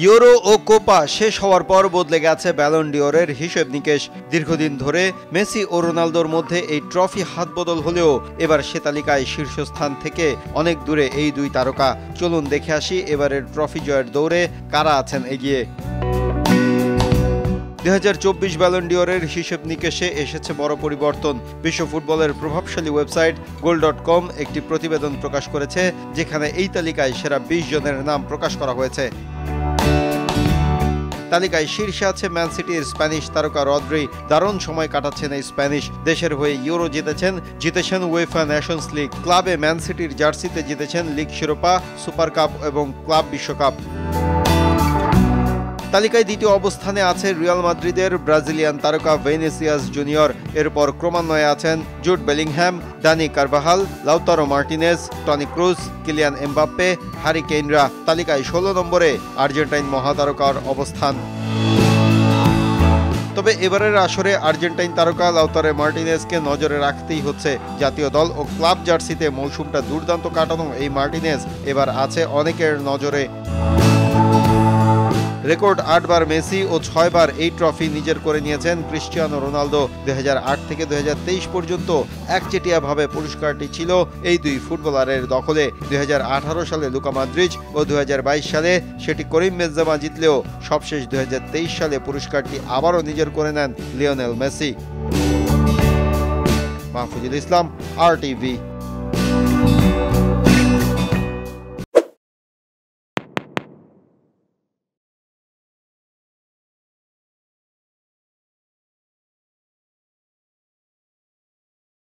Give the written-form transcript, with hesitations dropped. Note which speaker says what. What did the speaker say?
Speaker 1: Euro ও Copa শেষ হওয়ার পর বদলে গেছে ব্যালন ডিওরের হিসেব নিকেশ। দীর্ঘদিন ধরে মেসি ও রোনালদোর মধ্যে এই ট্রফি হাতবদল হলেও এবার সে তালিকায় শীর্ষস্থান থেকে অনেক দূরে এই দুই তারকা। চলুন দেখে আসি এবারের ট্রফি জয়ের দৌড়ে কারা আছেন এগিয়ে। 2024 ব্যালন ডিওরের হিসেব নিকেশে এসেছে বড় পরিবর্তন। বিশ্ব ফুটবলের প্রভাবশালী ওয়েবসাইট goal.com একটি প্রতিবেদন প্রকাশ করেছে, যেখানে এই তালিকায় সেরা 20 জনের নাম প্রকাশ করা হয়েছে। তালিকায় শীর্ষে আছে ম্যান সিটির স্প্যানিশ তারকা রদ্রি। দারুণ সময় কাটাচ্ছেন এই স্প্যানিশ। দেশের হয়ে ইউরো জিতেছেন উয়েফা নেশনস লিগ। ক্লাবে ম্যান সিটির জার্সিতে জিতেছেন লিগ শিরোপা, সুপার কাপ এবং ক্লাব বিশ্বকাপ। তালিকায় দ্বিতীয় অবস্থানে আছে রিয়াল মাদ্রিদের ব্রাজিলিয়ান তারকা ভিনিসিয়াস জুনিয়র। এরপর ক্রমান্বয়ে আছেন Jude Bellingham, Dani Carvajal, Lautaro Martinez, Toni Kroos, Kylian Mbappe, Harry কেইনরা। তালিকায় 16 নম্বরে আর্জেন্টাইন মহাতারকার অবস্থান। তবে এবারের আসরে আর্জেন্টাইন তারকা লাউতারো মার্টিনেজকে নজরে রাখতেই হচ্ছে। জাতীয় দল ও ক্লাব জার্সিতে মৌসুমটা দুর্দান্ত কাটানো এই মার্টিনেজ এবার আছে অনেকের নজরে। রেকর্ড 8 বার মেসি ও 6 বার এই ট্রফি নিজের করে নিয়েছেন ক্রিস্টিয়ানো রোনালদো। 2008 থেকে 2023 পর্যন্ত একচেটিয়াভাবে পুরস্কারটি ছিল এই দুই ফুটবলারের দখলে। 2018 সালে লুকা মদ্রিচ ও 2022 সালে সেটি করিম বেনজেমা জিতলেও সবশেষ 2023 সালে পুরস্কারটি আবারও নিজের করে নেন লিওনেল মেসি। মাহফুজুল ইসলাম, RTV।